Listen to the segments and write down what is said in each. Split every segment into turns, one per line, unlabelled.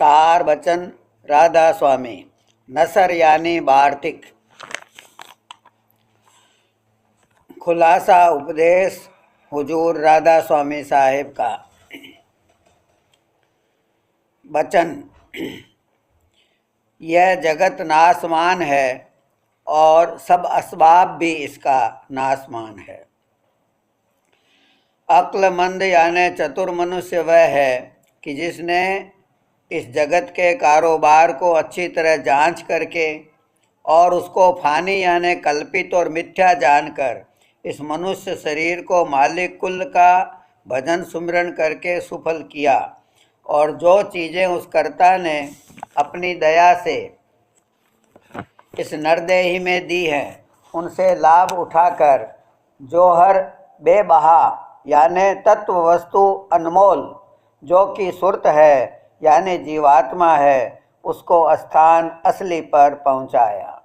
सार बचन राधा स्वामी नसर यानी वार्तिक। खुलासा उपदेश हुजूर राधा स्वामी साहिब का। बचन, यह जगत नासमान है और सब असबाब भी इसका नासमान है। अक्लमंद यानी चतुर मनुष्य वह है कि जिसने इस जगत के कारोबार को अच्छी तरह जांच करके और उसको फानी यानी कल्पित और मिथ्या जानकर इस मनुष्य शरीर को मालिक कुल का भजन सुमिरन करके सुफल किया, और जो चीज़ें उस कर्ता ने अपनी दया से इस नरदेही में दी हैं उनसे लाभ उठाकर जो हर बेबहा यानी तत्व वस्तु अनमोल जो कि सुरत है यानी जीवात्मा है उसको स्थान असली पर पहुंचाया।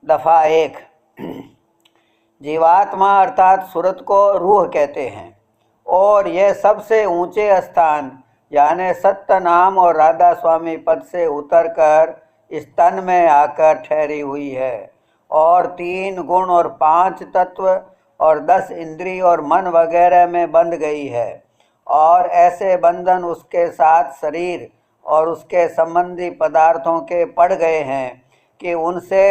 दफा 1। जीवात्मा अर्थात सुरत को रूह कहते हैं और यह सबसे ऊंचे स्थान यानी सत्य नाम और राधा स्वामी पद से उतरकर इस तन में आकर ठहरी हुई है और 3 गुण और 5 तत्व और 10 इंद्रिय और मन वगैरह में बंध गई है, और ऐसे बंधन उसके साथ शरीर और उसके संबंधी पदार्थों के पड़ गए हैं कि उनसे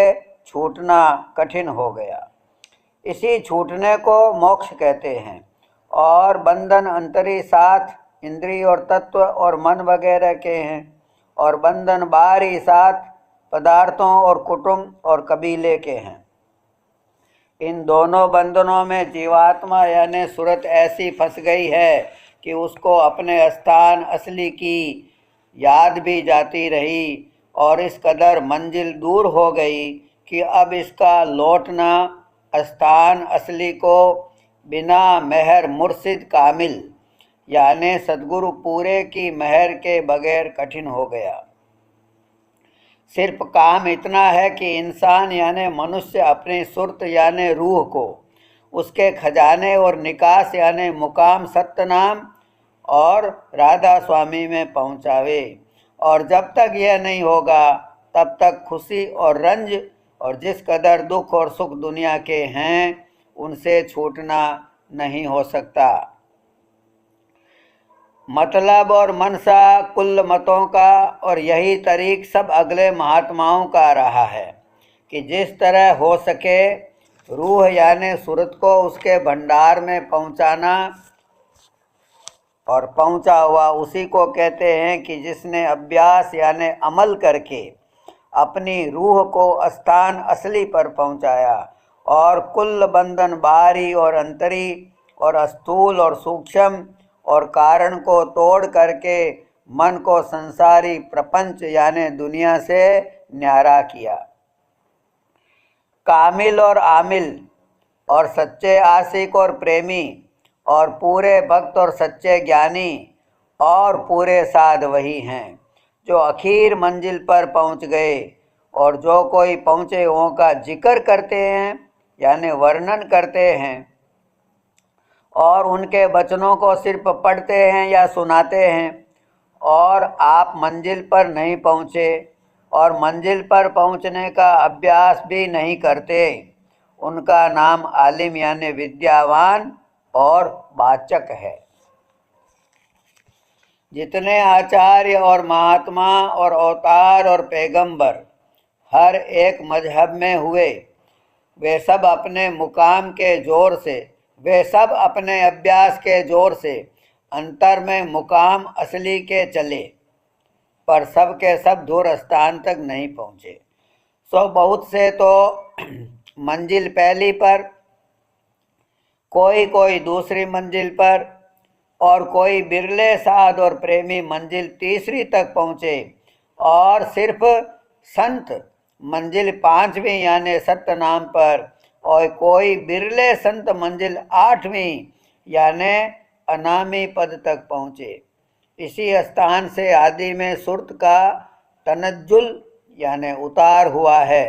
छूटना कठिन हो गया। इसी छूटने को मोक्ष कहते हैं, और बंधन अंतरी 7 इंद्रिय और तत्व और मन वगैरह के हैं, और बंधन बाहरी 7 पदार्थों और कुटुंब और कबीले के हैं। इन दोनों बंधनों में जीवात्मा यानी सुरत ऐसी फंस गई है कि उसको अपने स्थान असली की याद भी जाती रही और इस कदर मंजिल दूर हो गई कि अब इसका लौटना स्थान असली को बिना मेहर मुर्शिद कामिल यानी सद्गुरु पूरे की मेहर के बगैर कठिन हो गया। सिर्फ काम इतना है कि इंसान यानी मनुष्य अपनी सुरत यानी रूह को उसके खजाने और निकास यानी मुकाम सत्यनाम और राधा स्वामी में पहुंचावे, और जब तक यह नहीं होगा तब तक खुशी और रंज और जिस कदर दुख और सुख दुनिया के हैं उनसे छूटना नहीं हो सकता। मतलब और मनसा कुल मतों का और यही तरीक सब अगले महात्माओं का रहा है कि जिस तरह हो सके रूह यानी सुरत को उसके भंडार में पहुंचाना, और पहुंचा हुआ उसी को कहते हैं कि जिसने अभ्यास यानी अमल करके अपनी रूह को स्थान असली पर पहुंचाया और कुल बंधन बाहरी और अंतरी और स्थूल और सूक्ष्म और कारण को तोड़ करके मन को संसारी प्रपंच यानी दुनिया से न्यारा किया। कामिल और आमिल और सच्चे आशिक और प्रेमी और पूरे भक्त और सच्चे ज्ञानी और पूरे साध वही हैं जो आखिर मंजिल पर पहुंच गए, और जो कोई पहुँचे हुओं का जिक्र करते हैं यानी वर्णन करते हैं और उनके वचनों को सिर्फ पढ़ते हैं या सुनाते हैं, और आप मंजिल पर नहीं पहुँचे और मंजिल पर पहुँचने का अभ्यास भी नहीं करते, उनका नाम आलिम यानी विद्यावान और वाचक है। जितने आचार्य और महात्मा और अवतार और पैगंबर हर एक मजहब में हुए वे सब अपने मुकाम के जोर से, वे सब अपने अभ्यास के जोर से अंतर में मुकाम असली के चले, पर सब के सब दूर स्थान तक नहीं पहुँचे। सो बहुत से तो मंजिल पहली पर, कोई दूसरी मंजिल पर, और कोई बिरले साध और प्रेमी मंजिल तीसरी तक पहुँचे, और सिर्फ संत मंजिल 5वीं यानी सत्य नाम पर, और कोई बिरले संत मंजिल 8वीं यानी अनामी पद तक पहुँचे। इसी स्थान से आदि में सुरत का तनज्जुल यानी उतार हुआ है,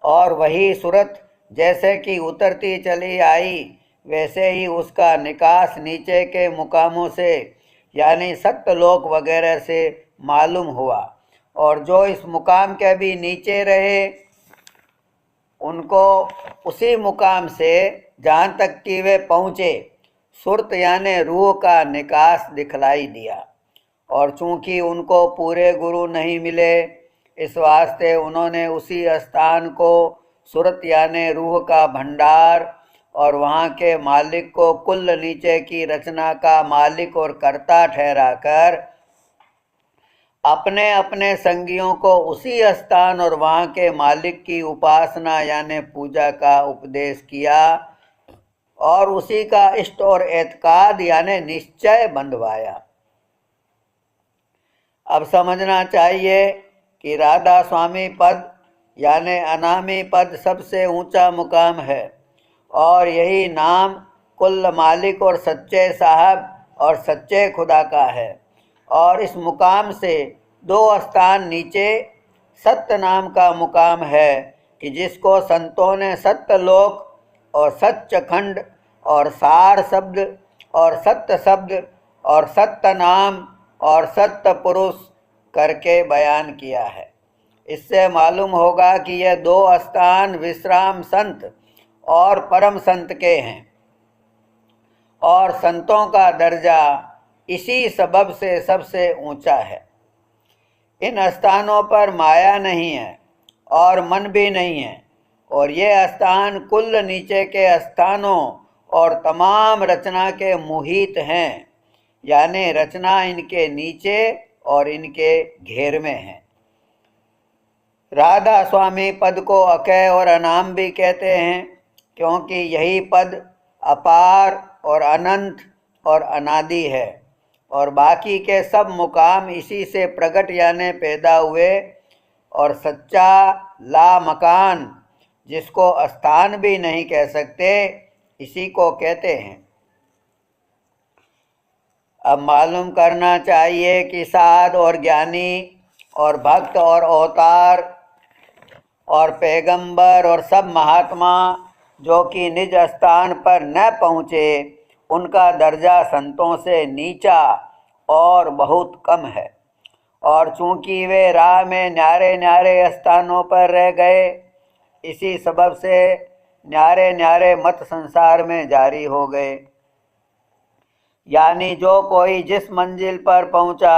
और वही सुरत जैसे कि उतरती चली आई वैसे ही उसका निकास नीचे के मुकामों से यानी सत्यलोक वगैरह से मालूम हुआ। और जो इस मुकाम के भी नीचे रहे उनको उसी मुकाम से जहाँ तक कि वे पहुँचे सुरत यानी रूह का निकास दिखलाई दिया। और चूंकि उनको पूरे गुरु नहीं मिले इस वास्ते उन्होंने उसी स्थान को सुरत यानी रूह का भंडार और वहाँ के मालिक को कुल नीचे की रचना का मालिक और कर्ता ठहराकर अपने अपने संगियों को उसी स्थान और वहाँ के मालिक की उपासना यानी पूजा का उपदेश किया और उसी का इष्ट और एतकाद यानी निश्चय बंधवाया। अब समझना चाहिए कि राधा स्वामी पद यानी अनामी पद सबसे ऊंचा मुकाम है और यही नाम कुल मालिक और सच्चे साहब और सच्चे खुदा का है। और इस मुकाम से 2 स्थान नीचे सत्य नाम का मुकाम है कि जिसको संतों ने सत्य लोक और सच्च खंड और सार शब्द और सत्य शब्द और सत्य नाम और सत्य पुरुष करके बयान किया है। इससे मालूम होगा कि यह 2 स्थान विश्राम संत और परम संत के हैं और संतों का दर्जा इसी सबब से सबसे ऊंचा है। इन स्थानों पर माया नहीं है और मन भी नहीं है और ये स्थान कुल नीचे के स्थानों और तमाम रचना के मुहित हैं, यानी रचना इनके नीचे और इनके घेर में है। राधा स्वामी पद को अकय और अनाम भी कहते हैं क्योंकि यही पद अपार और अनंत और अनादि है और बाकी के सब मुकाम इसी से प्रकट यानी पैदा हुए। और सच्चा ला मकान जिसको स्थान भी नहीं कह सकते इसी को कहते हैं। अब मालूम करना चाहिए कि साध और ज्ञानी और भक्त और अवतार और पैगंबर और सब महात्मा जो कि निज स्थान पर न पहुँचे उनका दर्जा संतों से नीचा और बहुत कम है। और चूंकि वे राह में न्यारे न्यारे स्थानों पर रह गए इसी सबब से न्यारे न्यारे मत संसार में जारी हो गए। यानी जो कोई जिस मंजिल पर पहुंचा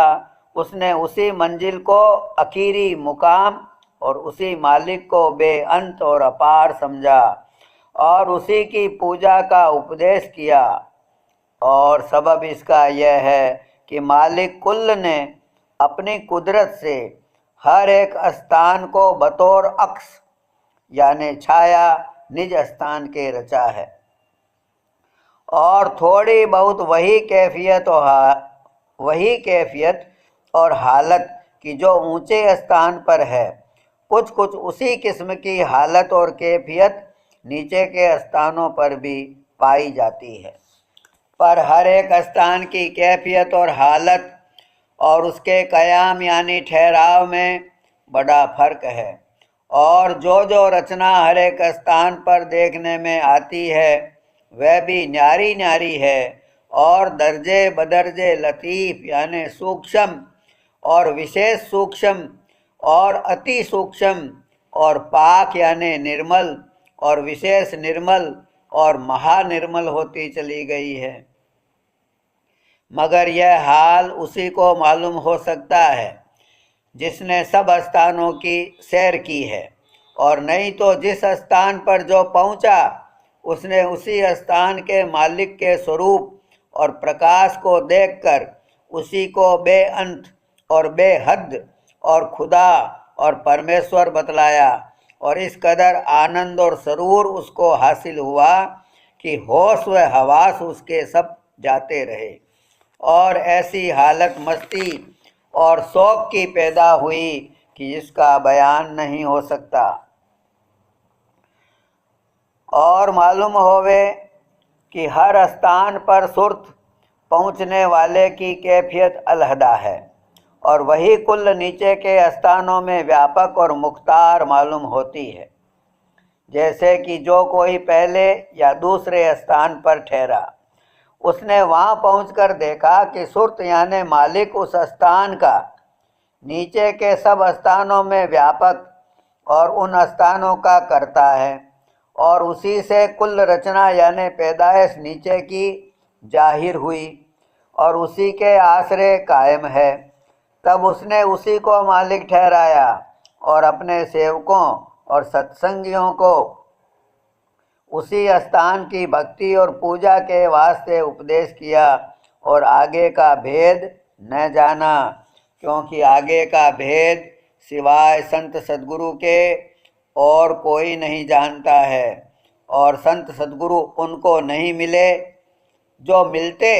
उसने उसी मंजिल को आखिरी मुकाम और उसी मालिक को बेअंत और अपार समझा और उसी की पूजा का उपदेश किया। और सबब इसका यह है कि मालिक कुल ने अपनी कुदरत से हर एक स्थान को बतौर अक्स यानी छाया निज स्थान के रचा है और थोड़ी बहुत वही कैफियत और हालत की जो ऊंचे स्थान पर है, कुछ कुछ उसी किस्म की हालत और कैफियत नीचे के स्थानों पर भी पाई जाती है। पर हर एक स्थान की कैफियत और हालत और उसके कयाम यानी ठहराव में बड़ा फर्क है और जो जो रचना हर एक स्थान पर देखने में आती है वह भी न्यारी न्यारी है और दर्जे बदर्जे लतीफ़ यानी सूक्ष्म और विशेष सूक्ष्म और अति सूक्ष्म और पाक यानी निर्मल और विशेष निर्मल और महानिर्मल होती चली गई है। मगर यह हाल उसी को मालूम हो सकता है जिसने सब स्थानों की सैर की है और नहीं तो जिस स्थान पर जो पहुंचा उसने उसी स्थान के मालिक के स्वरूप और प्रकाश को देखकर उसी को बेअंत और बेहद और खुदा और परमेश्वर बतलाया और इस कदर आनंद और सरूर उसको हासिल हुआ कि होश व हवास उसके सब जाते रहे और ऐसी हालत मस्ती और शौक की पैदा हुई कि जिसका बयान नहीं हो सकता। और मालूम होवे कि हर स्थान पर सुरत पहुँचने वाले की कैफियत अलहदा है और वही कुल नीचे के स्थानों में व्यापक और मुख्तार मालूम होती है। जैसे कि जो कोई पहले या दूसरे स्थान पर ठहरा उसने वहाँ पहुंचकर देखा कि सुरत यानी मालिक उस स्थान का नीचे के सब स्थानों में व्यापक और उन स्थानों का करता है, और उसी से कुल रचना यानी पैदाइश नीचे की जाहिर हुई और उसी के आश्रय कायम है। तब उसने उसी को मालिक ठहराया और अपने सेवकों और सत्संगियों को उसी स्थान की भक्ति और पूजा के वास्ते उपदेश किया और आगे का भेद न जाना, क्योंकि आगे का भेद सिवाय संत सद्गुरु के और कोई नहीं जानता है, और संत सद्गुरु उनको नहीं मिले। जो मिलते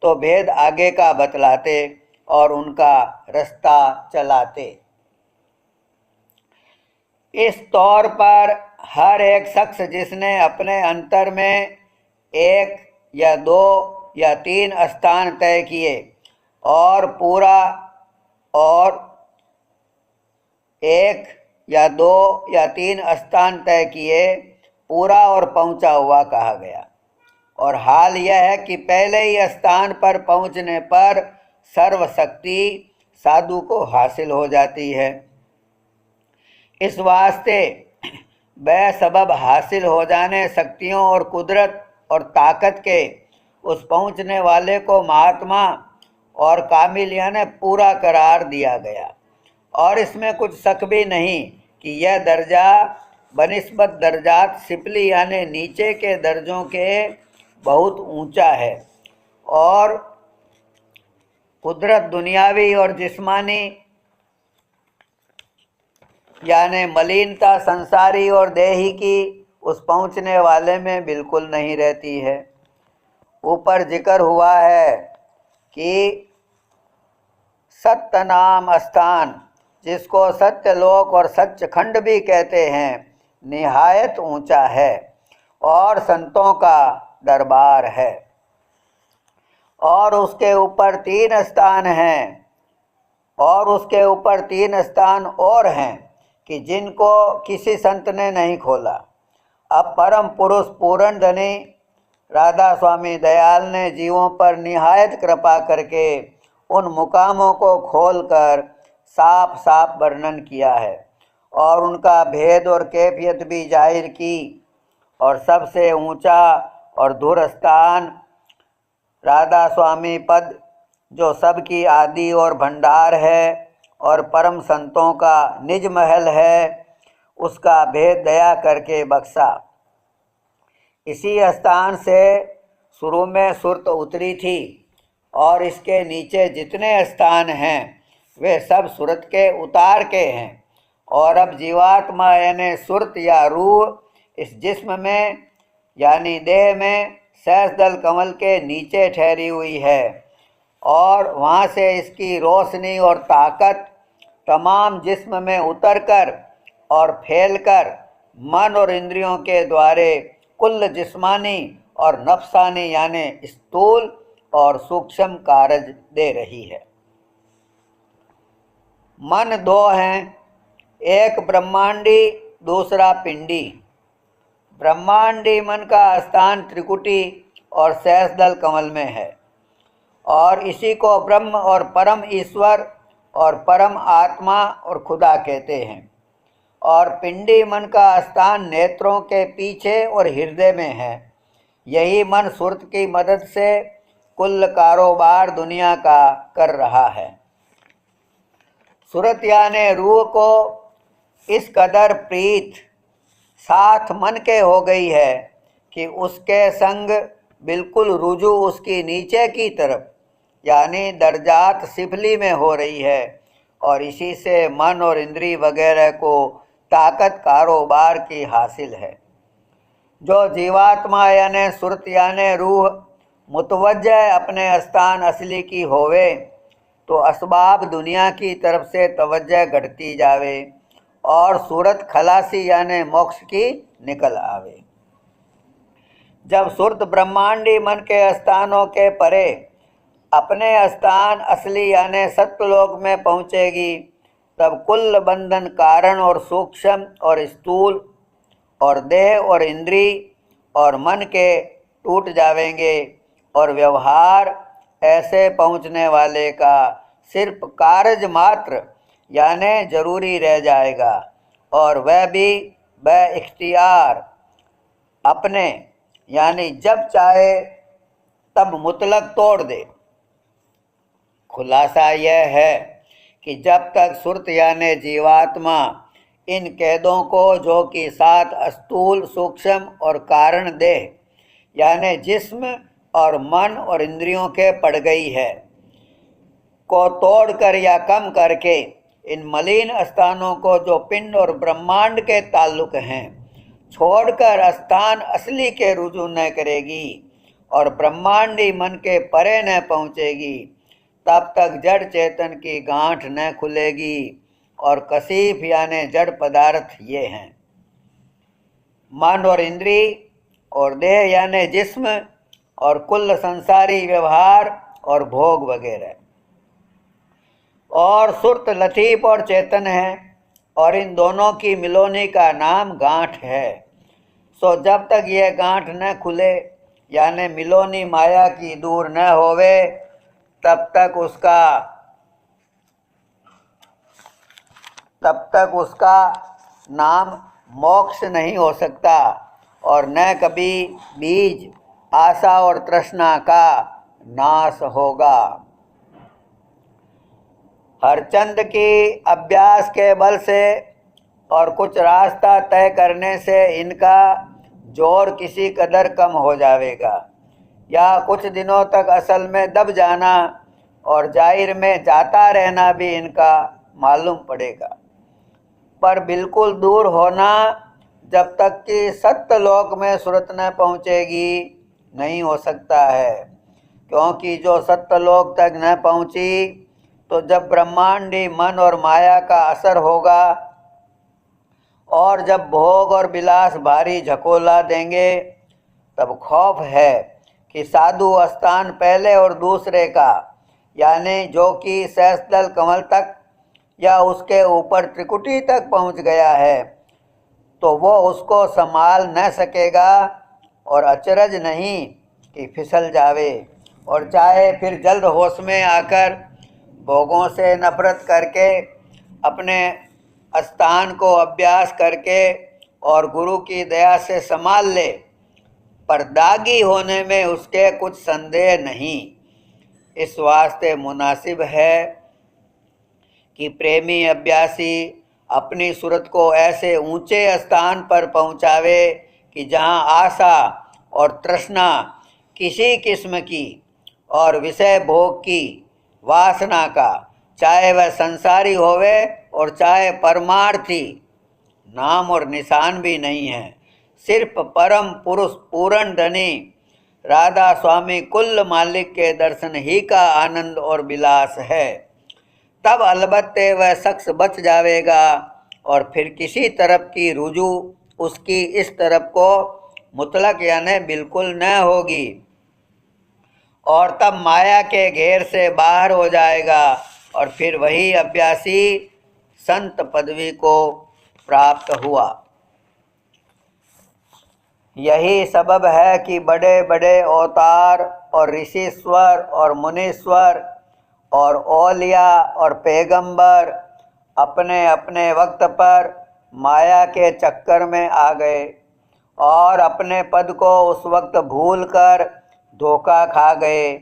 तो भेद आगे का बतलाते और उनका रास्ता चलाते। इस तौर पर हर एक शख्स जिसने अपने अंतर में एक या दो या तीन स्थान तय किए और पूरा, और एक या दो या तीन स्थान तय किए पूरा और पहुंचा हुआ कहा गया। और हाल यह है कि पहले ही स्थान पर पहुंचने पर सर्वशक्ति साधु को हासिल हो जाती है। इस वास्ते वह सबब हासिल हो जाने शक्तियों और कुदरत और ताकत के उस पहुंचने वाले को महात्मा और कामिल यानी पूरा करार दिया गया। और इसमें कुछ शक भी नहीं कि यह दर्जा बनिस्बत दर्जात सिपली यानी नीचे के दर्जों के बहुत ऊंचा है, और कुदरत दुनियावी और जिस्मानी यानी मलिनता संसारी और देही की उस पहुंचने वाले में बिल्कुल नहीं रहती है। ऊपर जिक्र हुआ है कि सत्य नाम स्थान, जिसको सत्यलोक और सच्चखंड भी कहते हैं, निहायत ऊंचा है और संतों का दरबार है। और उसके ऊपर तीन स्थान हैं, और उसके ऊपर तीन स्थान और हैं कि जिनको किसी संत ने नहीं खोला। अब परम पुरुष पूर्ण धनी राधा स्वामी दयाल ने जीवों पर निहायत कृपा करके उन मुकामों को खोलकर साफ साफ वर्णन किया है और उनका भेद और कैफियत भी जाहिर की। और सबसे ऊंचा और धुर स्थान राधा स्वामी पद, जो सबकी आदि और भंडार है और परम संतों का निज महल है, उसका भेद दया करके बख्शा। इसी स्थान से शुरू में सुरत उतरी थी और इसके नीचे जितने स्थान हैं वे सब सुरत के उतार के हैं। और अब जीवात्मा यानी सुरत या रूह इस जिस्म में यानी देह में सहस्रदल कमल के नीचे ठहरी हुई है, और वहाँ से इसकी रोशनी और ताकत तमाम जिस्म में उतरकर और फैलकर मन और इंद्रियों के द्वारे कुल जिस्मानी और नफसानी यानी स्थूल और सूक्ष्म कार्य दे रही है। मन दो हैं, एक ब्रह्मांडी दूसरा पिंडी। ब्रह्मांडी मन का स्थान त्रिकुटी और सहस्रदल कमल में है, और इसी को ब्रह्म और परम ईश्वर और परम आत्मा और खुदा कहते हैं। और पिंडी मन का स्थान नेत्रों के पीछे और हृदय में है। यही मन सुरत की मदद से कुल कारोबार दुनिया का कर रहा है। सुरत यानी रूह को इस कदर प्रीत साथ मन के हो गई है कि उसके संग बिल्कुल रुजू उसकी नीचे की तरफ यानी दर्जात सिफली में हो रही है, और इसी से मन और इंद्री वगैरह को ताकत कारोबार की हासिल है। जो जीवात्मा यानी सुरत यानी रूह मुतवज्जह अपने स्थान असली की होवे तो असबाब दुनिया की तरफ से तवज्जह घटती जावे और सूरत खलासी यानी मोक्ष की निकल आवे। जब सुरत ब्रह्मांडी मन के स्थानों के परे अपने स्थान असली यानी सत्यलोक में पहुँचेगी, तब कुल बंधन कारण और सूक्ष्म और स्थूल और देह और इंद्री और मन के टूट जावेंगे, और व्यवहार ऐसे पहुँचने वाले का सिर्फ कार्य मात्र यानी जरूरी रह जाएगा, और वह भी इख्तियार अपने यानी जब चाहे तब मुतलक तोड़ दे। खुलासा यह है कि जब तक सुरत यानी जीवात्मा इन कैदों को, जो कि 7 स्थूल, सूक्ष्म और कारण देह यानी जिस्म और मन और इंद्रियों के पड़ गई है, को तोड़कर या कम करके इन मलिन स्थानों को, जो पिंड और ब्रह्मांड के ताल्लुक हैं, छोड़कर स्थान असली के रुजू न करेगी और ब्रह्मांडी मन के परे न पहुँचेगी, तब तक जड़ चेतन की गांठ न खुलेगी। और कसीफ यानी जड़ पदार्थ ये हैं मन और इंद्री और देह यानी जिस्म और कुल संसारी व्यवहार और भोग वगैरह। और सुरत लतीफ और चेतन है और इन दोनों की मिलोनी का नाम गांठ है। सो जब तक यह गांठ न खुले यानी मिलोनी माया की दूर न होवे, तब तक उसका नाम मोक्ष नहीं हो सकता और न कभी बीज आशा और तृष्णा का नाश होगा। हरचंद की अभ्यास के बल से और कुछ रास्ता तय करने से इनका जोर किसी कदर कम हो जाएगा, या कुछ दिनों तक असल में दब जाना और जाहिर में जाता रहना भी इनका मालूम पड़ेगा। पर बिल्कुल दूर होना जब तक कि सत्य लोक में सुरत न पहुँचेगी नहीं हो सकता है, क्योंकि जो सत्य लोक तक न पहुँची तो जब ब्रह्मांडी मन और माया का असर होगा और जब भोग और विलास भारी झकोला देंगे, तब खौफ है कि साधु स्थान पहले और दूसरे का यानी जो कि सहस्त्रदल कमल तक या उसके ऊपर त्रिकुटी तक पहुंच गया है, तो वो उसको संभाल न सकेगा और अचरज नहीं कि फिसल जावे और चाहे फिर जल्द होश में आकर भोगों से नफरत करके अपने स्थान को अभ्यास करके और गुरु की दया से संभाल ले, पर दागी होने में उसके कुछ संदेह नहीं। इस वास्ते मुनासिब है कि प्रेमी अभ्यासी अपनी सूरत को ऐसे ऊंचे स्थान पर पहुंचावे कि जहां आशा और तृष्णा किसी किस्म की और विषय भोग की वासना का, चाहे वह संसारी होवे और चाहे परमार्थी, नाम और निशान भी नहीं है। सिर्फ परम पुरुष पूर्ण धनी राधा स्वामी कुल मालिक के दर्शन ही का आनंद और विलास है। तब अलबत्ते वह शख्स बच जाएगा और फिर किसी तरफ की रुजू उसकी इस तरफ को मुतलक यानी बिल्कुल न होगी और तब माया के घेर से बाहर हो जाएगा और फिर वही अभ्यासी संत पदवी को प्राप्त हुआ। यही सबब है कि बड़े बड़े अवतार और ऋषिश्वर और मुनीश्वर और औलिया और पैगंबर अपने अपने वक्त पर माया के चक्कर में आ गए और अपने पद को उस वक्त भूलकर धोखा खा गए,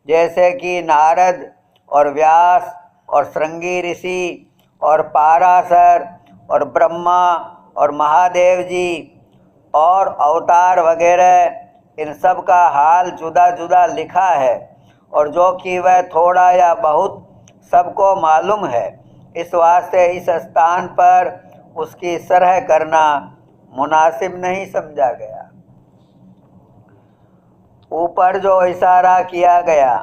जैसे कि नारद और व्यास और श्रृंगी ऋषि और पाराशर और ब्रह्मा और महादेव जी और अवतार वगैरह। इन सब का हाल जुदा जुदा लिखा है और जो कि वह थोड़ा या बहुत सबको मालूम है, इस वास्ते इस स्थान पर उसकी सरह करना मुनासिब नहीं समझा गया। ऊपर जो इशारा किया गया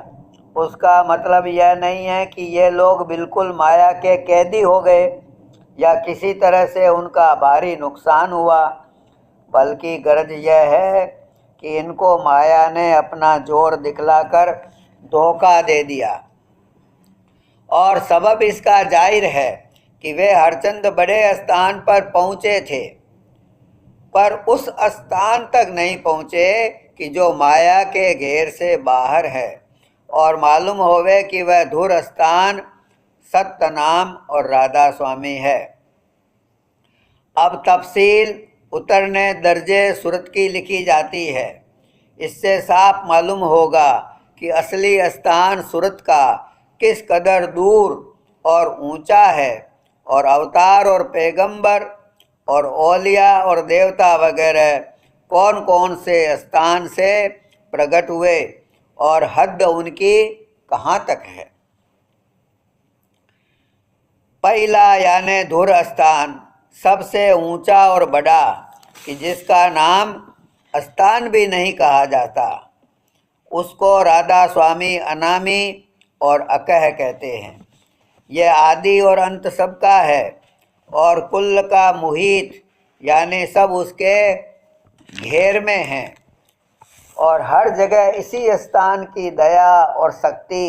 उसका मतलब यह नहीं है कि ये लोग बिल्कुल माया के कैदी हो गए या किसी तरह से उनका भारी नुकसान हुआ, बल्कि गर्ज यह है कि इनको माया ने अपना जोर दिखलाकर धोखा दे दिया। और सबब इसका जाहिर है कि वे हरचंद बड़े स्थान पर पहुँचे थे, पर उस स्थान तक नहीं पहुँचे कि जो माया के घेर से बाहर है, और मालूम होवे कि वह धुर स्थान सत्य नाम और राधा स्वामी है। अब तफसील उतरने दर्जे सूरत की लिखी जाती है। इससे साफ मालूम होगा कि असली स्थान सूरत का किस कदर दूर और ऊंचा है, और अवतार और पैगंबर और औलिया और देवता वगैरह कौन कौन से स्थान से प्रकट हुए और हद उनकी कहाँ तक है। पहला यानी धुर स्थान सबसे ऊंचा और बड़ा, कि जिसका नाम स्थान भी नहीं कहा जाता, उसको राधा स्वामी अनामी और अकह कहते हैं। यह आदि और अंत सबका है, और कुल का मुहित यानी सब उसके घेर में हैं, और हर जगह इसी स्थान की दया और शक्ति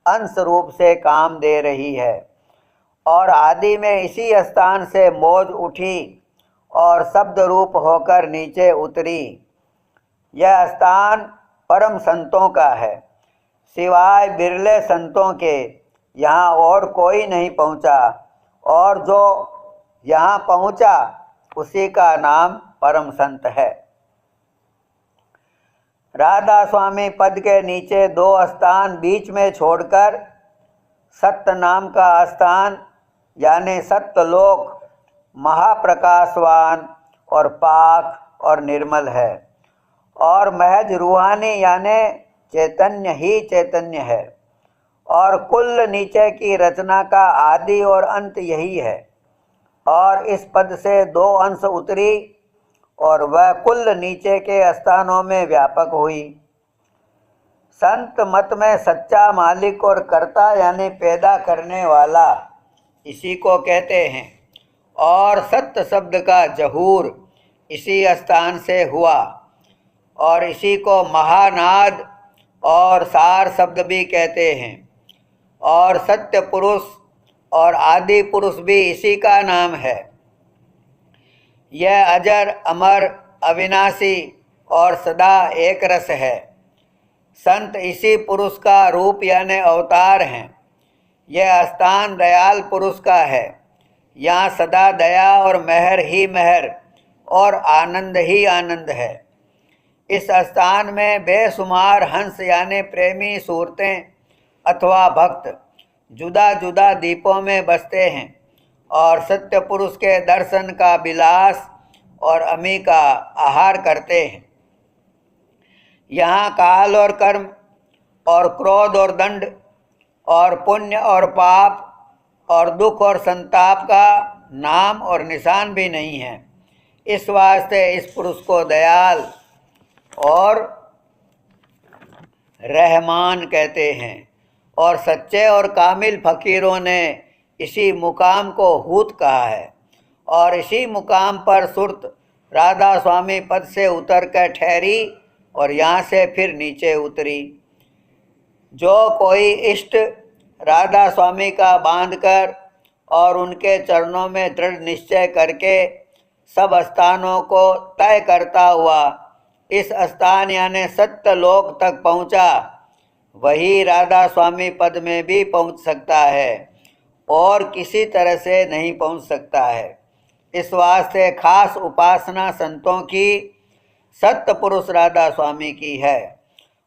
अंश रूप से काम दे रही है, और आदि में इसी स्थान से मौज उठी और शब्द रूप होकर नीचे उतरी। यह स्थान परम संतों का है, सिवाय बिरले संतों के यहाँ और कोई नहीं पहुँचा, और जो यहाँ पहुँचा उसी का नाम परम संत है। राधा स्वामी पद के नीचे दो स्थान बीच में छोड़कर सत्य नाम का स्थान यानी सत्यलोक महाप्रकाशवान और पाक और निर्मल है, और महज रूहानी यानी चैतन्य ही चैतन्य है, और कुल नीचे की रचना का आदि और अंत यही है। और इस पद से दो अंश उतरी और वह कुल नीचे के स्थानों में व्यापक हुई। संत मत में सच्चा मालिक और कर्ता यानी पैदा करने वाला इसी को कहते हैं, और सत्य शब्द का जहूर इसी स्थान से हुआ, और इसी को महानाद और सार शब्द भी कहते हैं, और सत्य पुरुष और आदि पुरुष भी इसी का नाम है। यह अजर अमर अविनाशी और सदा एक रस है। संत इसी पुरुष का रूप यानी अवतार हैं। यह स्थान दयाल पुरुष का है। यहाँ सदा दया और मेहर ही मेहर और आनंद ही आनंद है। इस स्थान में बेशुमार हंस यानी प्रेमी सूरतें अथवा भक्त जुदा जुदा दीपों में बसते हैं, और सत्य पुरुष के दर्शन का विलास और अमी का आहार करते हैं। यहाँ काल और कर्म और क्रोध और दंड और पुण्य और पाप और दुख और संताप का नाम और निशान भी नहीं है। इस वास्ते इस पुरुष को दयाल और रहमान कहते हैं, और सच्चे और कामिल फकीरों ने इसी मुकाम को हूत कहा है, और इसी मुकाम पर सुरत राधा स्वामी पद से उतर कर ठहरी और यहाँ से फिर नीचे उतरी। जो कोई इष्ट राधा स्वामी का बांधकर और उनके चरणों में दृढ़ निश्चय करके सब स्थानों को तय करता हुआ इस स्थान यानी सत्य लोक तक पहुँचा, वही राधा स्वामी पद में भी पहुँच सकता है और किसी तरह से नहीं पहुँच सकता है। इस वास्ते खास उपासना संतों की सत्य पुरुष राधा स्वामी की है,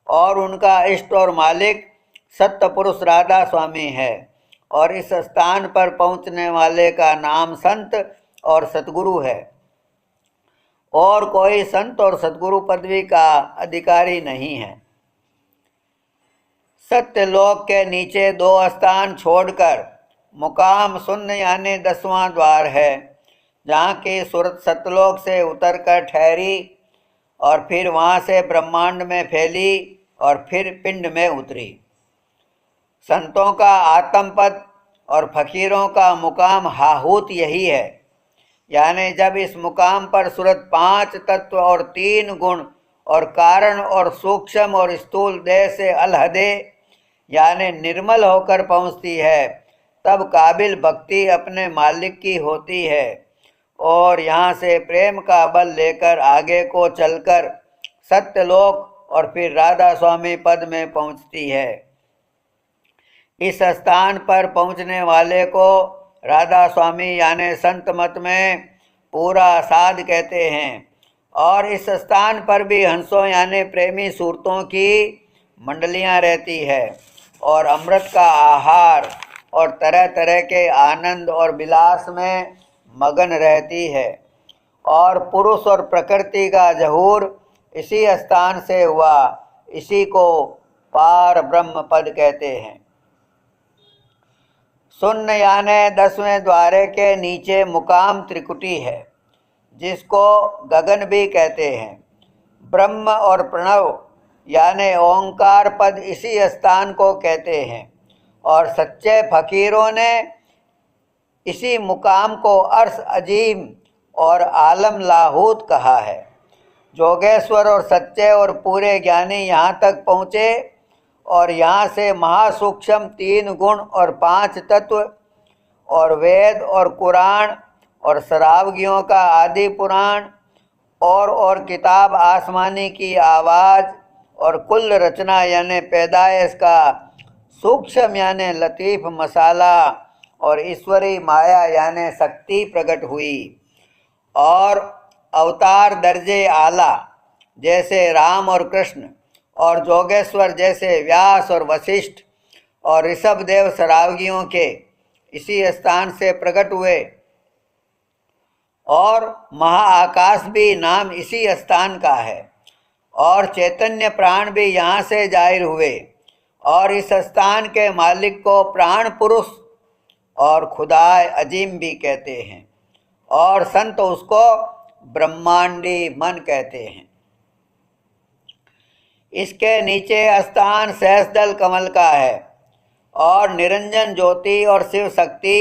और उनका इष्ट और मालिक सत्य पुरुष राधा स्वामी है, और इस स्थान पर पहुँचने वाले का नाम संत और सतगुरु है। और कोई संत और सतगुरु पदवी का अधिकारी नहीं है। सत्यलोक के नीचे दो स्थान छोड़कर मुकाम शून्य यानी 10वां द्वार है, जहाँ की सूरत सतलोक से उतरकर ठहरी और फिर वहाँ से ब्रह्मांड में फैली और फिर पिंड में उतरी। संतों का आत्मपद और फकीरों का मुकाम हाहूत यही है, यानी जब इस मुकाम पर सूरत 5 तत्व और 3 गुण और कारण और सूक्ष्म और स्थूल देह से अलहदे यानी निर्मल होकर पहुँचती है, तब काबिल भक्ति अपने मालिक की होती है, और यहाँ से प्रेम का बल लेकर आगे को चलकर सत्यलोक और फिर राधा स्वामी पद में पहुँचती है। इस स्थान पर पहुँचने वाले को राधा स्वामी यानी संत मत में पूरा साध कहते हैं। और इस स्थान पर भी हंसों यानी प्रेमी सूरतों की मंडलियां रहती है और अमृत का आहार और तरह तरह के आनंद और विलास में मगन रहती है। और पुरुष और प्रकृति का जहूर इसी स्थान से हुआ, इसी को पार ब्रह्म पद कहते हैं। शून्य यानी 10वें द्वारे के नीचे मुकाम त्रिकुटी है, जिसको गगन भी कहते हैं। ब्रह्म और प्रणव यानी ओंकार पद इसी स्थान को कहते हैं। और सच्चे फकीरों ने इसी मुकाम को अर्श अजीम और आलम लाहूत कहा है। जोगेश्वर और सच्चे और पूरे ज्ञानी यहाँ तक पहुँचे और यहाँ से महासूक्ष्म 3 गुण और 5 तत्व और वेद और कुरान और शरावगियों का आदि पुराण और किताब आसमानी की आवाज़ और कुल रचना यानी पैदाइश का सूक्ष्म यानी लतीफ़ मसाला और ईश्वरी माया यानी शक्ति प्रकट हुई। और अवतार दर्जे आला जैसे राम और कृष्ण और जोगेश्वर जैसे व्यास और वशिष्ठ और ऋषभदेव शरावगियों के इसी स्थान से प्रकट हुए। और महाआकाश भी नाम इसी स्थान का है और चैतन्य प्राण भी यहाँ से जाहिर हुए। और इस स्थान के मालिक को प्राण पुरुष और खुदाए अजीम भी कहते हैं और संत उसको ब्रह्मांडी मन कहते हैं। इसके नीचे स्थान सहस्रदल कमल का है और निरंजन ज्योति और शिव शक्ति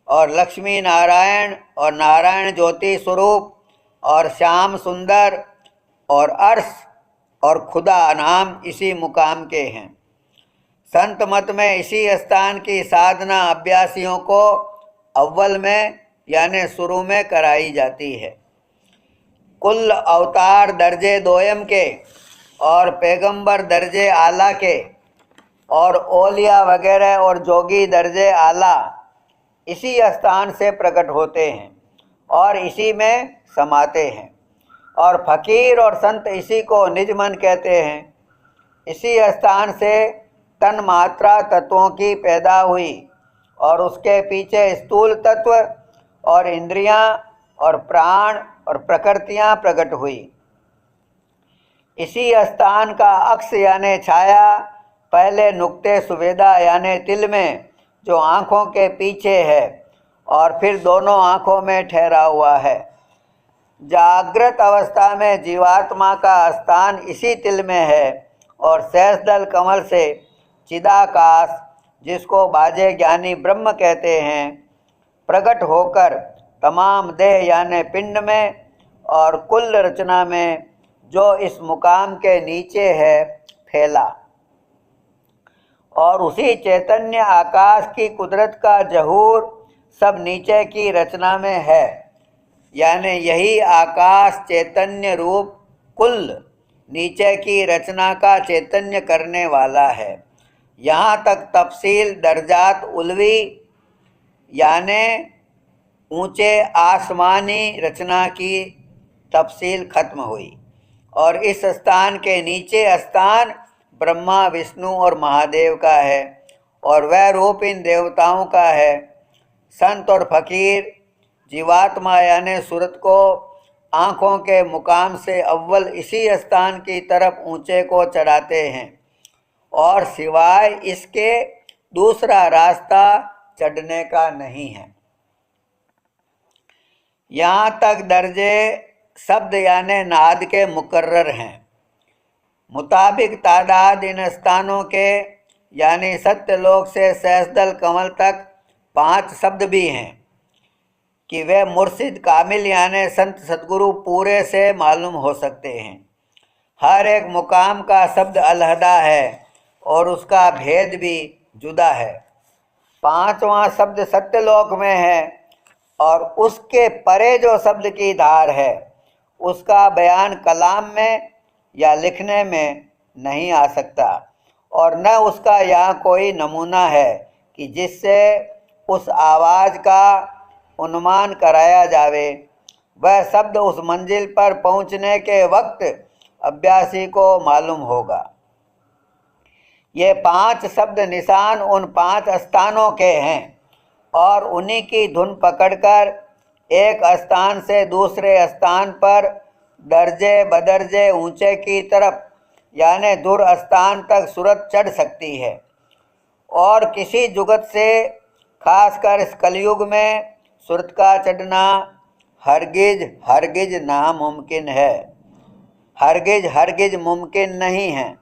और लक्ष्मी नारायण और नारायण ज्योति स्वरूप और श्याम सुंदर और अर्श और खुदा नाम इसी मुकाम के हैं। संत मत में इसी स्थान की साधना अभ्यासियों को अव्वल में यानी शुरू में कराई जाती है। कुल अवतार दर्जे दोयम के और पैगंबर दर्जे आला के और ओलिया वगैरह और जोगी दर्जे आला इसी स्थान से प्रकट होते हैं और इसी में समाते हैं। और फकीर और संत इसी को निज मन कहते हैं। इसी स्थान से तन मात्रा तत्वों की पैदा हुई और उसके पीछे स्थूल तत्व और इंद्रियां और प्राण और प्रकृतियां प्रकट हुई। इसी स्थान का अक्ष यानी छाया पहले नुक्ते सुवेदा यानी तिल में जो आँखों के पीछे है और फिर दोनों आँखों में ठहरा हुआ है। जागृत अवस्था में जीवात्मा का स्थान इसी तिल में है और सहस्रदल कमल से चिदाकाश जिसको बाजे ज्ञानी ब्रह्म कहते हैं प्रकट होकर तमाम देह यानी पिंड में और कुल रचना में जो इस मुकाम के नीचे है फैला। और उसी चैतन्य आकाश की कुदरत का जहूर सब नीचे की रचना में है, यानी यही आकाश चैतन्य रूप कुल नीचे की रचना का चैतन्य करने वाला है। यहाँ तक तफसील दर्जात उलवी यानी ऊंचे आसमानी रचना की तफसील खत्म हुई। और इस स्थान के नीचे स्थान ब्रह्मा विष्णु और महादेव का है और वह रूप इन देवताओं का है। संत और फकीर जीवात्मा यानी सूरत को आँखों के मुकाम से अव्वल इसी स्थान की तरफ ऊंचे को चढ़ाते हैं और सिवाय इसके दूसरा रास्ता चढ़ने का नहीं है। यहाँ तक दर्जे शब्द यानी नाद के मुकर्रर हैं। मुताबिक तादाद इन स्थानों के यानी सत्यलोक से सहस्रदल कमल तक 5 शब्द भी हैं कि वे मुर्शिद कामिल यानी संत सद्गुरु पूरे से मालूम हो सकते हैं। हर एक मुकाम का शब्द अलहदा है और उसका भेद भी जुदा है। 5वां शब्द सत्यलोक में है और उसके परे जो शब्द की धार है उसका बयान कलाम में या लिखने में नहीं आ सकता, और न उसका यहाँ कोई नमूना है कि जिससे उस आवाज़ का अनुमान कराया जावे। वह शब्द उस मंजिल पर पहुँचने के वक्त अभ्यासी को मालूम होगा। ये 5 शब्द निशान उन 5 स्थानों के हैं और उन्हीं की धुन पकड़कर एक स्थान से दूसरे स्थान पर दर्जे बदर्जे ऊंचे की तरफ यानी दूर स्थान तक सूरत चढ़ सकती है। और किसी जुगत से खासकर इस कलयुग में सूरत का चढ़ना हरगिज नामुमकिन है, हरगिज मुमकिन नहीं है।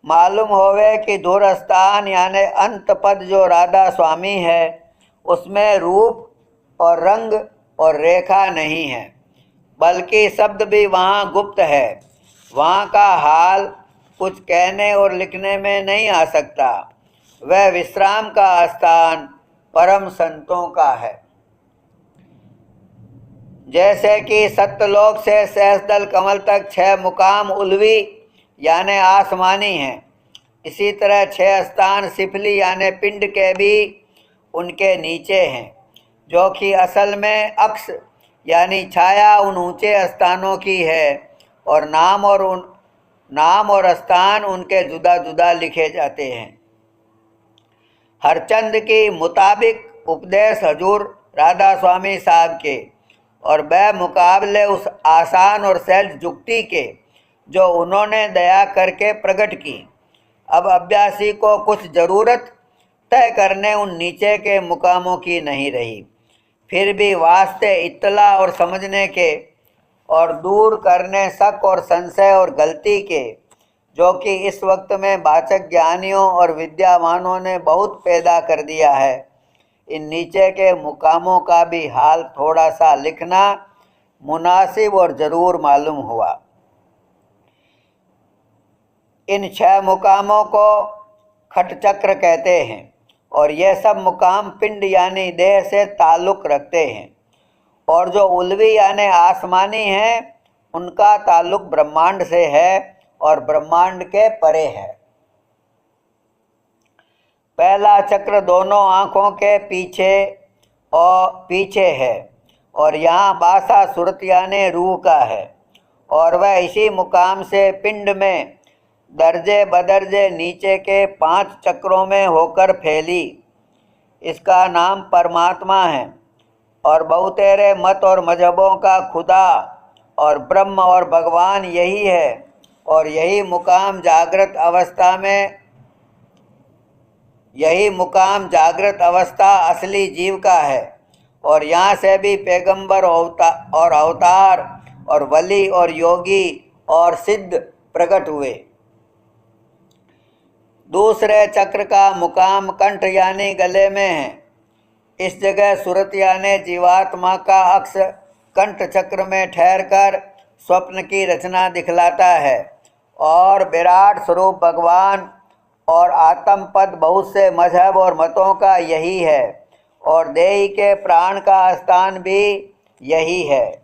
मालूम होवे कि दूर स्थान यानी अंत पद जो राधा स्वामी है उसमें रूप और रंग और रेखा नहीं है, बल्कि शब्द भी वहाँ गुप्त है। वहाँ का हाल कुछ कहने और लिखने में नहीं आ सकता। वह विश्राम का स्थान परम संतों का है। जैसे कि सत्यलोक से सहस्त्रदल कमल तक 6 मुकाम उल्वी यानी आसमानी हैं, इसी तरह 6 स्थान सिफली यानी पिंड के भी उनके नीचे हैं, जो कि असल में अक्ष यानी छाया उन ऊंचे स्थानों की है, और नाम और स्थान उनके जुदा जुदा लिखे जाते हैं। हरचंद की मुताबिक उपदेश हजूर राधा स्वामी साहब के और मुकाबले उस आसान और सहज जुक्ति के जो उन्होंने दया करके प्रकट की। अब अभ्यासी को कुछ ज़रूरत तय करने उन नीचे के मुकामों की नहीं रही। फिर भी वास्ते इत्तला और समझने के और दूर करने शक और संशय और गलती के, जो कि इस वक्त में वाचक ज्ञानियों और विद्यावानों ने बहुत पैदा कर दिया है, इन नीचे के मुकामों का भी हाल थोड़ा सा लिखना मुनासिब और ज़रूर मालूम हुआ। इन 6 मुकामों को खट चक्र कहते हैं और ये सब मुकाम पिंड यानी देह से ताल्लुक़ रखते हैं, और जो उल्वी यानी आसमानी हैं उनका ताल्लुक़ ब्रह्मांड से है और ब्रह्मांड के परे है। पहला चक्र दोनों आँखों के पीछे है और यहाँ बासा सूरत यानी रूह का है, और वह इसी मुकाम से पिंड में दर्जे बदर्जे नीचे के 5 चक्रों में होकर फैली। इसका नाम परमात्मा है और बहुतेरे मत और मजहबों का खुदा और ब्रह्म और भगवान यही है, और यही मुकाम जागृत अवस्था असली जीव का है, और यहाँ से भी पैगंबर और अवतार और वली और योगी और सिद्ध प्रकट हुए। दूसरे चक्र का मुकाम कंठ यानी गले में है। इस जगह सूरत यानी जीवात्मा का अक्ष कंठ चक्र में ठहरकर स्वप्न की रचना दिखलाता है, और विराट स्वरूप भगवान और आत्म पद बहुत से मजहब और मतों का यही है, और देही के प्राण का स्थान भी यही है।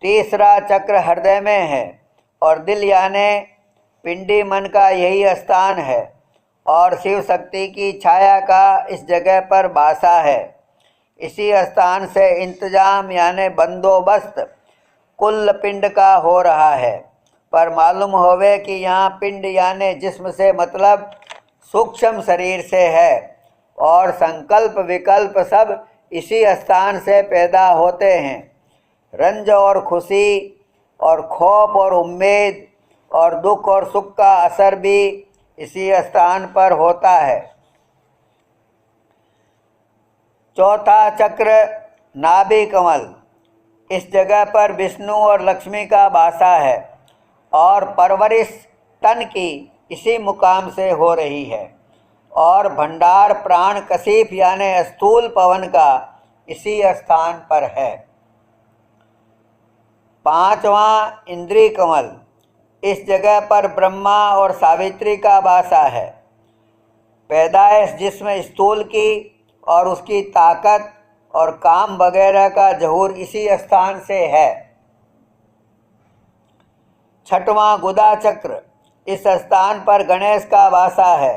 तीसरा चक्र हृदय में है और दिल यानी पिंडी मन का यही स्थान है, और शिव शक्ति की छाया का इस जगह पर बासा है। इसी स्थान से इंतजाम यानी बंदोबस्त कुल पिंड का हो रहा है, पर मालूम होवे कि यहाँ पिंड यानी जिस्म से मतलब सूक्ष्म शरीर से है, और संकल्प विकल्प सब इसी स्थान से पैदा होते हैं। रंज और खुशी और खौफ और उम्मीद और दुख और सुख का असर भी इसी स्थान पर होता है। चौथा चक्र नाभि कमल, इस जगह पर विष्णु और लक्ष्मी का वासा है, और परवरिश तन की इसी मुकाम से हो रही है, और भंडार प्राण कशीफ यानी स्थूल पवन का इसी स्थान पर है। पांचवा इंद्री कमल, इस जगह पर ब्रह्मा और सावित्री का वासा है। पैदाइश जिसमें स्थूल की और उसकी ताकत और काम वगैरह का ज़हूर इसी स्थान से है। छठवां गुदा चक्र, इस स्थान पर गणेश का वासा है,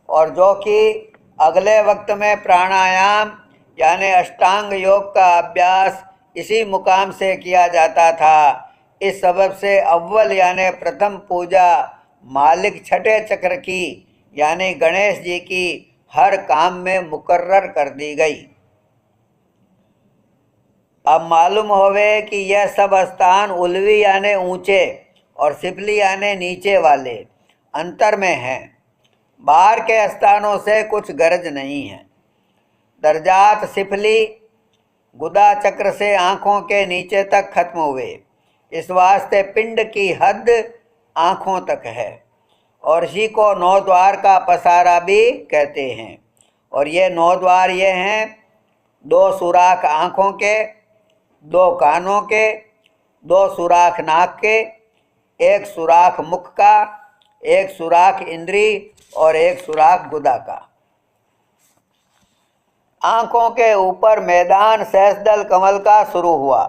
और जो कि अगले वक्त में प्राणायाम यानी अष्टांग योग का अभ्यास इसी मुकाम से किया जाता था। इस सबब से अव्वल यानी प्रथम पूजा मालिक छठे चक्र की यानी गणेश जी की हर काम में मुकर्रर कर दी गई। अब मालूम होवे कि यह सब स्थान उल्वी यानी ऊंचे और सिफली यानी नीचे वाले अंतर में हैं। बाहर के स्थानों से कुछ गरज नहीं है। दर्जात सिफली गुदा चक्र से आँखों के नीचे तक खत्म हुए, इस वास्ते पिंड की हद आँखों तक है, और इसी को नौ द्वार का पसारा भी कहते हैं। और ये नौ द्वार ये हैं: 2 सुराख आँखों के, 2 कानों के, 2 सुराख नाक के, 1 सुराख मुख का, 1 सुराख इंद्री और 1 सुराख गुदा का। आँखों के ऊपर मैदान सहस्दल कमल का शुरू हुआ,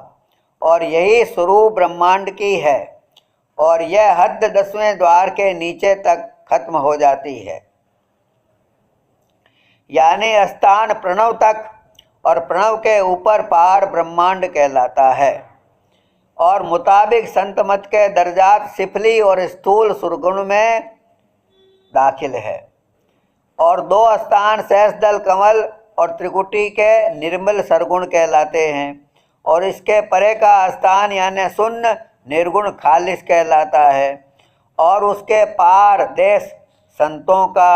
और यही शुरू ब्रह्मांड की है, और यह हद 10वें द्वार के नीचे तक खत्म हो जाती है, यानी स्थान प्रणव तक, और प्रणव के ऊपर पार ब्रह्मांड कहलाता है। और मुताबिक संत मत के दर्जात सिफली और स्थूल सुरगुण में दाखिल है, और 2 स्थान सहस्दल कमल और त्रिकुटी के निर्मल सरगुण कहलाते हैं, और इसके परे का स्थान यानी शून्य निर्गुण खालिस कहलाता है, और उसके पार देश संतों का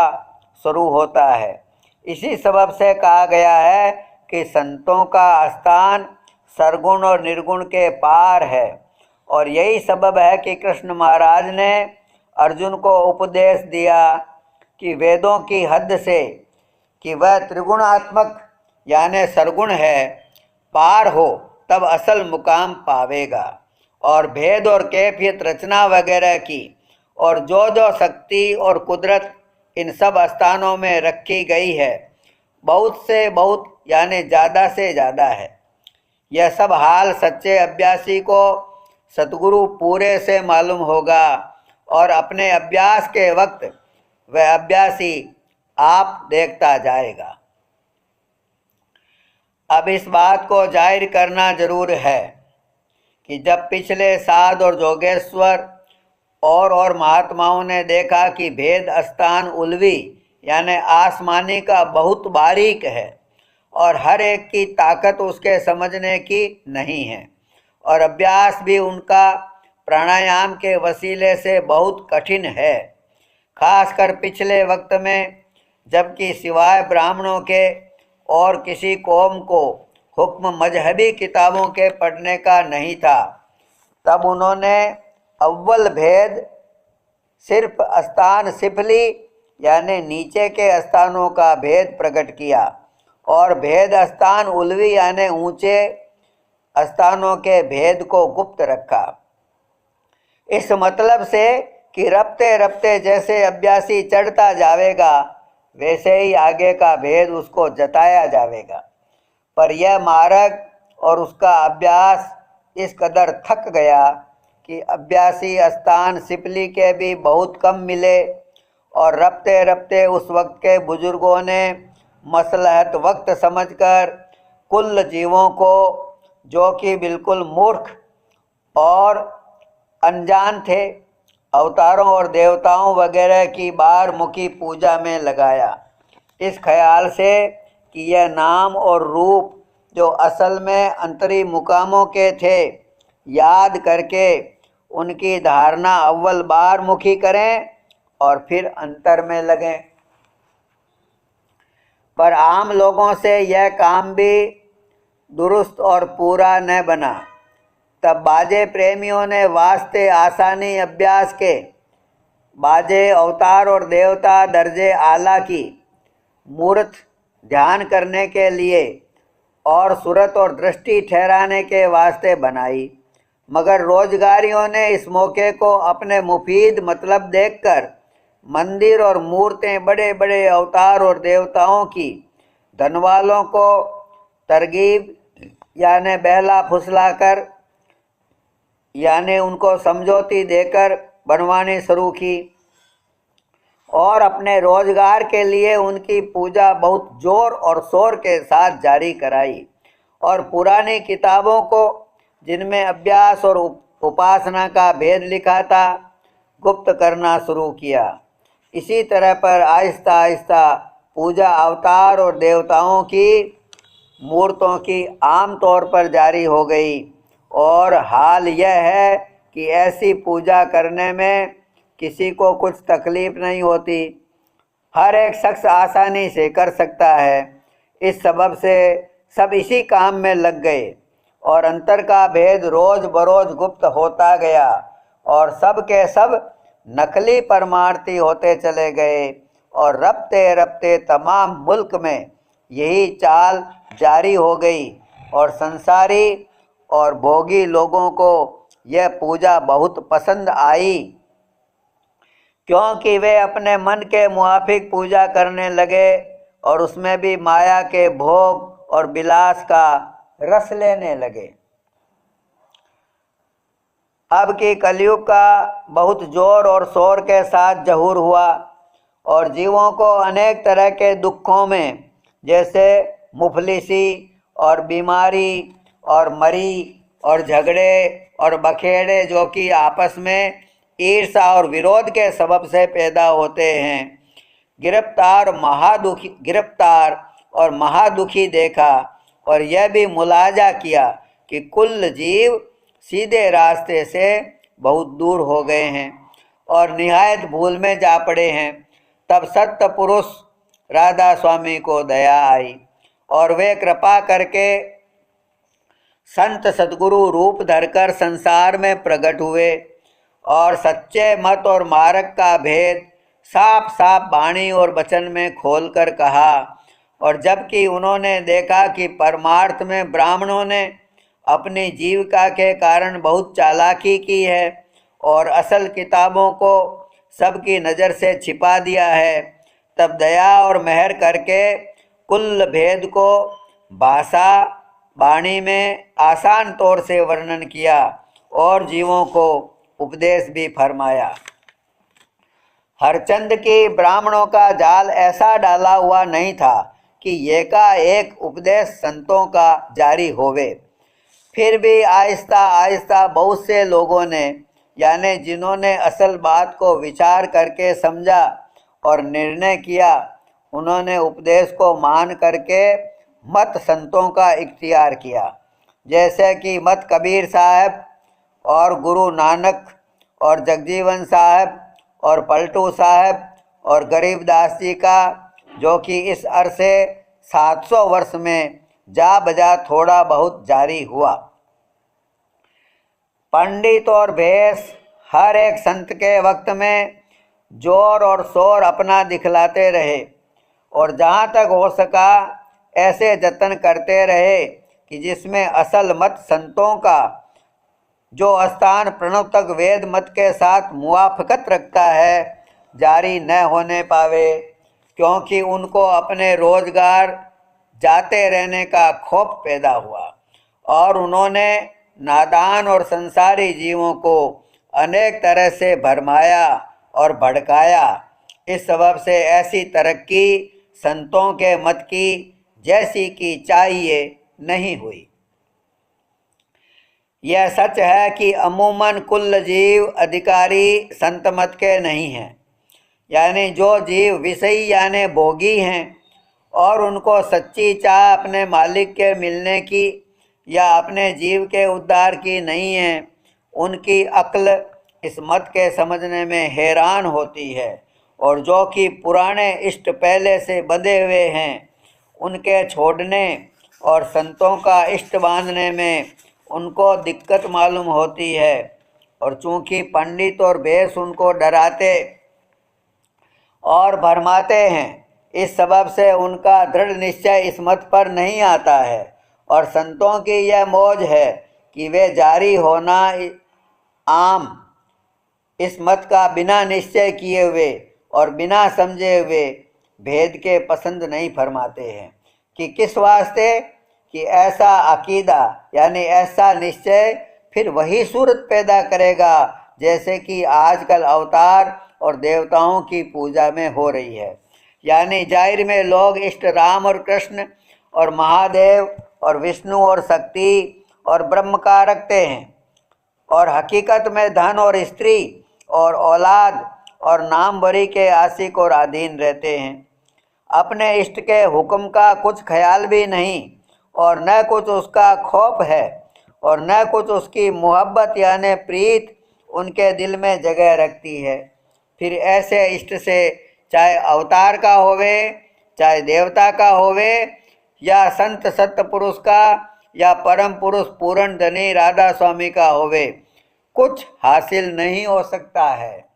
शुरू होता है। इसी सबब से कहा गया है कि संतों का स्थान सरगुण और निर्गुण के पार है, और यही सबब है कि कृष्ण महाराज ने अर्जुन को उपदेश दिया कि वेदों की हद से कि वह त्रिगुणात्मक यानी सरगुण है पार हो तब असल मुकाम पावेगा, और भेद और कैफियत रचना वगैरह की और जो शक्ति और कुदरत इन सब स्थानों में रखी गई है बहुत से बहुत यानी ज़्यादा से ज़्यादा है। यह सब हाल सच्चे अभ्यासी को सतगुरु पूरे से मालूम होगा, और अपने अभ्यास के वक्त वह अभ्यासी आप देखता जाएगा। अब इस बात को जाहिर करना जरूर है कि जब पिछले साध और जोगेश्वर और महात्माओं ने देखा कि भेद स्थान उल्वी यानी आसमानी का बहुत बारीक है, और हर एक की ताकत उसके समझने की नहीं है, और अभ्यास भी उनका प्राणायाम के वसीले से बहुत कठिन है, खासकर पिछले वक्त में, जबकि सिवाय ब्राह्मणों के और किसी कौम को हुक्म मजहबी किताबों के पढ़ने का नहीं था। तब उन्होंने अव्वल भेद सिर्फ स्थान सिफली यानी नीचे के स्थानों का भेद प्रकट किया, और भेद स्थान उल्वी यानी ऊंचे स्थानों के भेद को गुप्त रखा। इस मतलब से कि रफ्ते रफ्ते जैसे अभ्यासी चढ़ता जाएगा वैसे ही आगे का भेद उसको जताया जाएगा। पर यह मार्ग और उसका अभ्यास इस कदर थक गया कि अभ्यासी स्थान सिपली के भी बहुत कम मिले, और रफ्ते रफ्ते उस वक्त के बुजुर्गों ने मसलहत वक्त समझकर कुल जीवों को, जो कि बिल्कुल मूर्ख और अनजान थे, अवतारों और देवताओं वगैरह की बार मुखी पूजा में लगाया, इस ख्याल से कि यह नाम और रूप जो असल में अंतरी मुकामों के थे याद करके उनकी धारणा अव्वल बार मुखी करें और फिर अंतर में लगें। पर आम लोगों से यह काम भी दुरुस्त और पूरा न बना। तब बाजे प्रेमियों ने वास्ते आसानी अभ्यास के बाजे अवतार और देवता दर्जे आला की मूर्त ध्यान करने के लिए और सूरत और दृष्टि ठहराने के वास्ते बनाई, मगर रोजगारियों ने इस मौके को अपने मुफीद मतलब देखकर मंदिर और मूर्तें बड़े बड़े अवतार और देवताओं की धनवालों को तरगीब यानी बहला फुसला कर यानी उनको समझौती देकर बनवानी शुरू की और अपने रोजगार के लिए उनकी पूजा बहुत जोर और शोर के साथ जारी कराई और पुरानी किताबों को जिनमें अभ्यास और उपासना का भेद लिखा था गुप्त करना शुरू किया। इसी तरह पर आहिस्ता आहिस्ता पूजा अवतार और देवताओं की मूर्तों की आम तौर पर जारी हो गई और हाल यह है कि ऐसी पूजा करने में किसी को कुछ तकलीफ नहीं होती, हर एक शख्स आसानी से कर सकता है। इस सबब से सब इसी काम में लग गए और अंतर का भेद रोज बरोज गुप्त होता गया और सब के सब नकली परमार्थी होते चले गए और रफ्ते रफ्ते तमाम मुल्क में यही चाल जारी हो गई और संसारी और भोगी लोगों को यह पूजा बहुत पसंद आई क्योंकि वे अपने मन के मुआफिक पूजा करने लगे और उसमें भी माया के भोग और विलास का रस लेने लगे। अब की कलयुग का बहुत जोर और शोर के साथ ज़हूर हुआ और जीवों को अनेक तरह के दुखों में जैसे मुफलिसी और बीमारी और मरी और झगड़े और बखेड़े जो कि आपस में ईर्ष्या और विरोध के सबब से पैदा होते हैं, गिरफ्तार और महादुखी देखा और यह भी मुलाजा किया कि कुल जीव सीधे रास्ते से बहुत दूर हो गए हैं और निहायत भूल में जा पड़े हैं। तब सत्य पुरुष राधा स्वामी को दया आई और वे कृपा करके संत सद्गुरु रूप धरकर संसार में प्रकट हुए और सच्चे मत और मार्ग का भेद साफ साफ वाणी और वचन में खोलकर कहा। और जबकि उन्होंने देखा कि परमार्थ में ब्राह्मणों ने अपनी जीविका के कारण बहुत चालाकी की है और असल किताबों को सबकी नज़र से छिपा दिया है, तब दया और मेहर करके कुल भेद को भाषा वाणी में आसान तौर से वर्णन किया और जीवों को उपदेश भी फरमाया। हरचंद की ब्राह्मणों का जाल ऐसा डाला हुआ नहीं था कि एकाएक उपदेश संतों का जारी होवे। फिर भी आहिस्ता आहिस्ता बहुत से लोगों ने यानी जिन्होंने असल बात को विचार करके समझा और निर्णय किया, उन्होंने उपदेश को मान करके मत संतों का इख्तियार किया, जैसे कि मत कबीर साहब और गुरु नानक और जगजीवन साहब और पलटू साहब और गरीबदास जी का, जो कि इस अरसे 700 वर्ष में जा बजा थोड़ा बहुत जारी हुआ। पंडित और भेष हर एक संत के वक्त में जोर और शोर अपना दिखलाते रहे और जहाँ तक हो सका ऐसे जतन करते रहे कि जिसमें असल मत संतों का जो स्थान प्रणवतक वेद मत के साथ मुआफकत रखता है जारी न होने पावे, क्योंकि उनको अपने रोजगार जाते रहने का खौफ पैदा हुआ और उन्होंने नादान और संसारी जीवों को अनेक तरह से भरमाया और भड़काया। इस सबब से ऐसी तरक्की संतों के मत की जैसी की चाहिए नहीं हुई। यह सच है कि अमूमन कुल जीव अधिकारी संत मत के नहीं हैं, यानी जो जीव विषयी यानी भोगी हैं और उनको सच्ची चाह अपने मालिक के मिलने की या अपने जीव के उद्धार की नहीं है, उनकी अक्ल इस मत के समझने में हैरान होती है और जो कि पुराने इष्ट पहले से बंधे हुए हैं उनके छोड़ने और संतों का इष्ट बांधने में उनको दिक्कत मालूम होती है। और चूँकि पंडित और भेष उनको डराते और भरमाते हैं, इस सबब से उनका दृढ़ निश्चय इस मत पर नहीं आता है और संतों की यह मौज है कि वे जारी होना आम इस मत का बिना निश्चय किए हुए और बिना समझे हुए भेद के पसंद नहीं फरमाते हैं कि किस वास्ते कि ऐसा अकीदा यानी ऐसा निश्चय फिर वही सूरत पैदा करेगा जैसे कि आजकल अवतार और देवताओं की पूजा में हो रही है। यानी जाहिर में लोग इष्ट राम और कृष्ण और महादेव और विष्णु और शक्ति और ब्रह्म का रखते हैं, और हकीकत में धन और स्त्री और औलाद और नाम बरी के आशिक और अधीन रहते हैं। अपने इष्ट के हुक्म का कुछ ख्याल भी नहीं, और न कुछ उसका खौफ है, और न कुछ उसकी मोहब्बत यानी प्रीत उनके दिल में जगह रखती है। फिर ऐसे इष्ट से चाहे अवतार का होवे, चाहे देवता का होवे, या संत सत्य पुरुष का, या परम पुरुष पूर्ण धनी राधा स्वामी का होवे, कुछ हासिल नहीं हो सकता है।